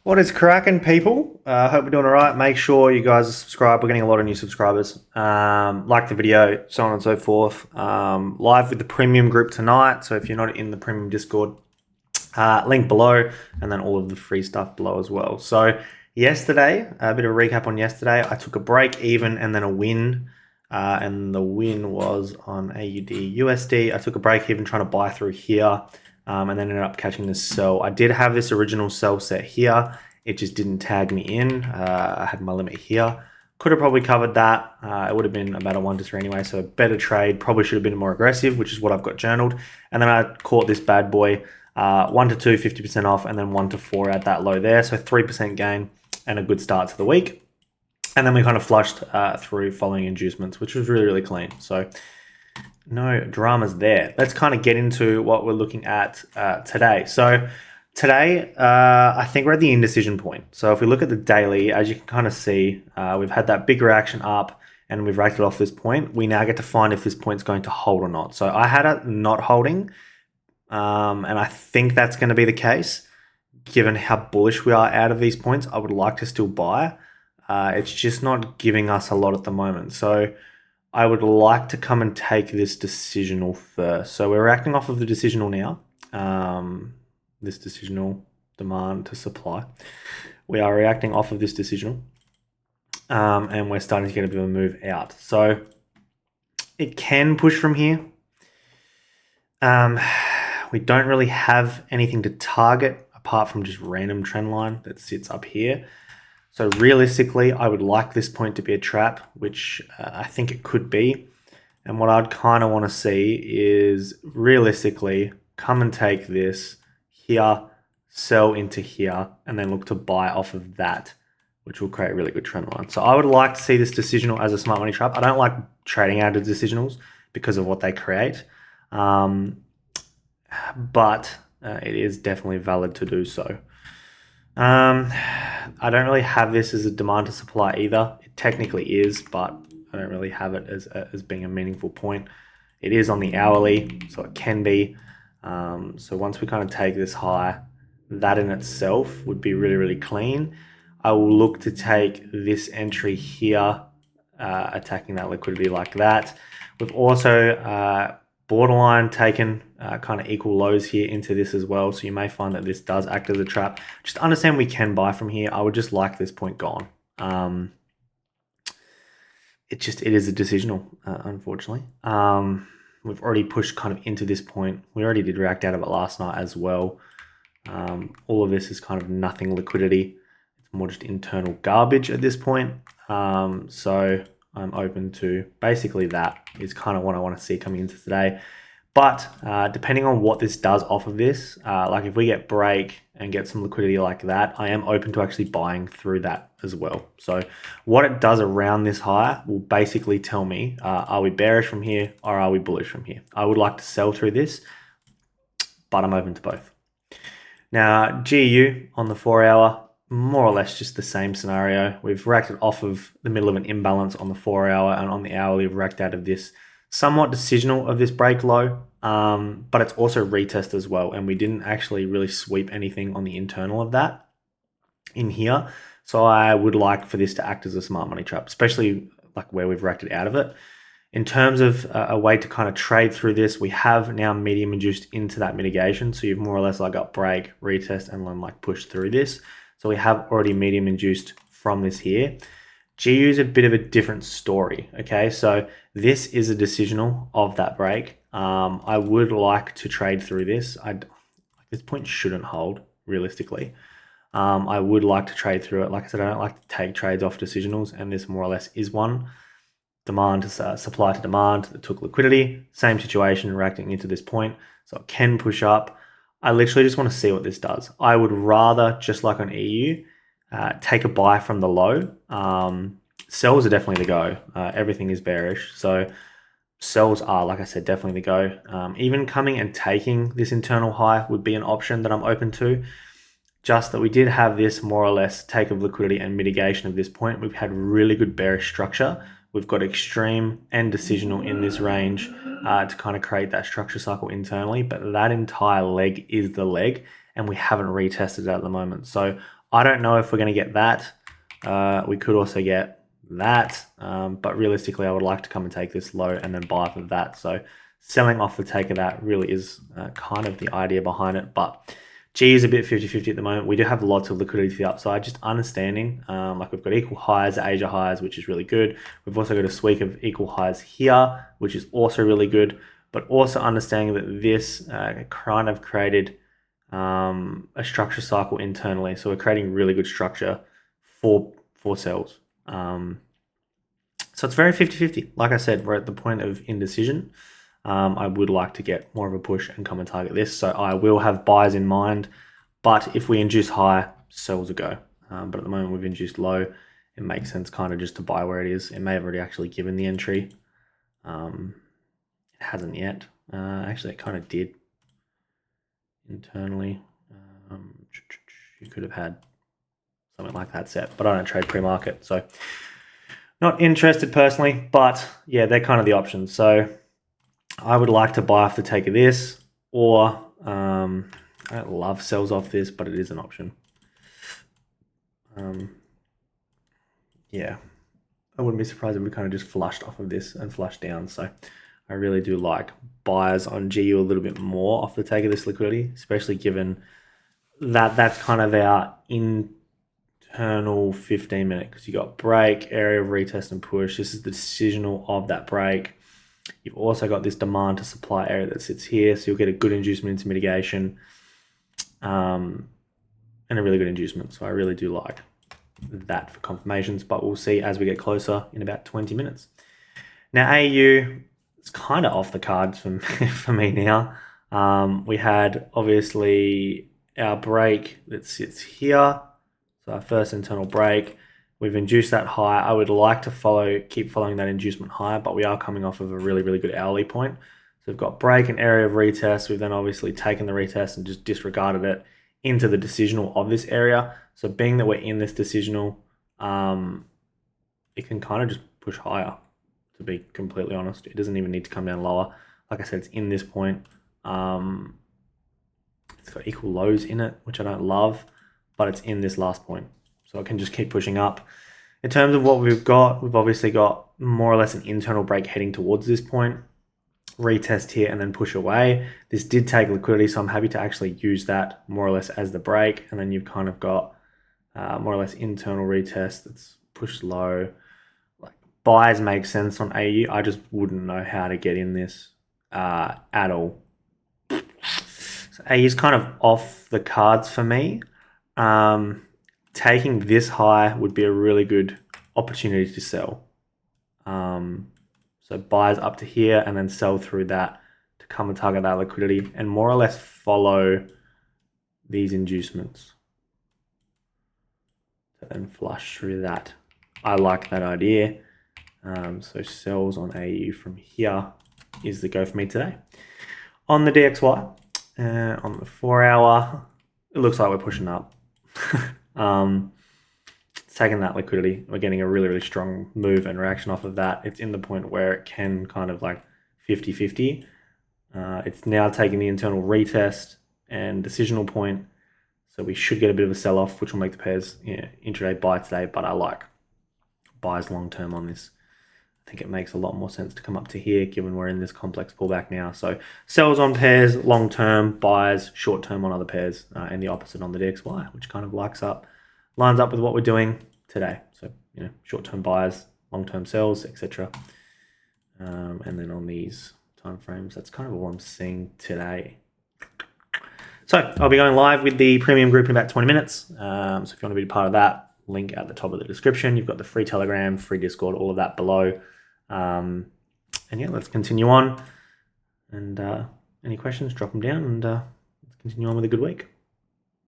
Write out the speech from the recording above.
What is cracking, people? Hope we're doing all right. Make sure you guys are subscribed. We're getting a lot of new subscribers. Like the video, so on and so forth. Live with the premium group tonight. So if you're not in the premium Discord, link below, and then all of the free stuff below as well. So yesterday, a bit of a recap on yesterday. I took a break even and then a win. And the win was on AUDUSD. I took a break even trying to buy through here. And then ended up catching this sell. I did have this original sell set here. It just didn't tag me in. I had my limit here. Could have probably covered that. It would have been about a 1 to 3 anyway, so a better trade. Probably should have been more aggressive, which is what I've got journaled. And then I caught this bad boy, 1 to 2, 50% off, and then 1 to 4 at that low there. So 3% gain and a good start to the week. And then we kind of flushed through following inducements, which was really, really clean. So no dramas there. Let's kind of get into what we're looking at today. So today, I think we're at the indecision point. So if we look at the daily, as you can kind of see, we've had that big reaction up and we've racked it off this point. We now get to find if this point's going to hold or not. So I had it not holding, and I think that's going to be the case. Given how bullish we are out of these points, I would like to still buy. It's just not giving us a lot at the moment. So I would like to come and take this decisional first. So we're reacting off of the decisional now. This decisional demand to supply. We are reacting off of this decisional. And we're starting to get a bit of a move out. So it can push from here. We don't really have anything to target apart from just random trend line that sits up here. So realistically, I would like this point to be a trap, which I think it could be. And what I'd kind of want to see is realistically come and take this here, sell into here, and then look to buy off of that, which will create a really good trend line. So I would like to see this decisional as a smart money trap. I don't like trading out of decisionals because of what they create. But it is definitely valid to do so. I don't really have this as a demand to supply either. It technically is, but I don't really have it as being a meaningful point. It is on the hourly, so it can be. So once we kind of take this high, that in itself would be really, really clean. I will look to take this entry here, attacking that liquidity like that. We've also borderline taken kind of equal lows here into this as well. So you may find that this does act as a trap. Just understand we can buy from here. I would just like this point gone. It is a decisional, unfortunately. We've already pushed kind of into this point. We already did react out of it last night as well. All of this is kind of nothing liquidity. It's more just internal garbage at this point. So I'm open to basically that is kind of what I want to see coming into today. But depending on what this does off of this, like if we get break and get some liquidity like that, I am open to actually buying through that as well. So what it does around this high will basically tell me, are we bearish from here or are we bullish from here? I would like to sell through this, but I'm open to both. Now, GU on the 4 hour, more or less just the same scenario. We've racked it off of the middle of an imbalance on the 4 hour, and on the hourly we've racked out of this somewhat decisional of this break low, but it's also retest as well, and we didn't actually really sweep anything on the internal of that in here. So I would like for this to act as a smart money trap, especially like where we've racked it out of it. In terms of a way to kind of trade through this, we have now medium induced into that mitigation. So you've more or less like got break, retest, and then like push through this. So we have already medium induced from this here. GU is a bit of a different story, okay? So this is a decisional of that break. I would like to trade through this. This point shouldn't hold, realistically. I would like to trade through it. Like I said, I don't like to take trades off decisionals, and this more or less is one. Demand to supply to demand that took liquidity. Same situation, reacting into this point. So it can push up. I literally just want to see what this does. I would rather, just like on EU, take a buy from the low. Sells are definitely the go. Everything is bearish. So sells are, like I said, definitely the go. Even coming and taking this internal high would be an option that I'm open to. Just that we did have this more or less take of liquidity and mitigation of this point. We've had really good bearish structure we've got extreme and decisional in this range to kind of create that structure cycle internally, but that entire leg is the leg, and we haven't retested it at the moment. So I don't know if we're going to get that. We could also get that, but realistically, I would like to come and take this low and then buy for that. So selling off the take of that really is kind of the idea behind it, but G is a bit 50-50 at the moment. We do have lots of liquidity to the upside, just understanding, like we've got equal highs, Asia highs, which is really good. We've also got a sweep of equal highs here, which is also really good, but also understanding that this kind of created a structure cycle internally. So we're creating really good structure for sells. So it's very 50-50. Like I said, we're at the point of indecision. I would like to get more of a push and come and target this. So I will have buys in mind, but if we induce high, sells a go. But at the moment we've induced low, it makes sense kind of just to buy where it is. It may have already actually given the entry. It hasn't yet. Actually, it kind of did internally. You could have had something like that set, but I don't trade pre-market, so not interested personally. But yeah, they're kind of the options. So I would like to buy off the take of this, or I don't love sells off this, but it is an option. Yeah, I wouldn't be surprised if we kind of just flushed off of this and flushed down. So I really do like buyers on GU a little bit more off the take of this liquidity, especially given that that's kind of our internal 15-minute, because you got break, area of retest and push. This is the decisional of that break. You've also got this demand to supply area that sits here, so you'll get a good inducement into mitigation and a really good inducement. So I really do like that for confirmations, but we'll see as we get closer in about 20 minutes. Now AU, it's kind of off the cards for me now. We had obviously our break that sits here, so our first internal break. We've induced that high. I would like to keep following that inducement high, but we are coming off of a really, really good hourly point. So we've got break and area of retest. We've then obviously taken the retest and just disregarded it into the decisional of this area. So being that we're in this decisional, it can kind of just push higher, to be completely honest. It doesn't even need to come down lower. Like I said, it's in this point. It's got equal lows in it, which I don't love, but it's in this last point. So it can just keep pushing up. In terms of what we've obviously got more or less an internal break heading towards this point. Retest here and then push away. This did take liquidity, so I'm happy to actually use that more or less as the break. And then you've kind of got more or less internal retest that's pushed low. Like buys make sense on AU. I just wouldn't know how to get in this at all. So AU is kind of off the cards for me. Taking this high would be a really good opportunity to sell. So buys up to here and then sell through that to come and target that liquidity and more or less follow these inducements. So then flush through that. I like that idea. So sells on AU from here is the go for me today. On the DXY, on the 4 hour, it looks like we're pushing up. It's taking that liquidity. We're getting a really, really strong move and reaction off of that. It's in the point where it can kind of like 50-50. It's now taking the internal retest and decisional point. So we should get a bit of a sell-off, which will make the pairs intraday buy today, but I like buys long-term on this. I think it makes a lot more sense to come up to here, given we're in this complex pullback now. So sells on pairs, long-term, buys short-term on other pairs, and the opposite on the DXY, which kind of lines up with what we're doing today. So, short-term buys, long-term sells, etc. And then on these time frames, that's kind of all I'm seeing today. So I'll be going live with the premium group in about 20 minutes. So if you want to be a part of that, link at the top of the description. You've got the free Telegram, free Discord, all of that below. And yeah, let's continue on. And any questions, drop them down, and let's continue on with a good week.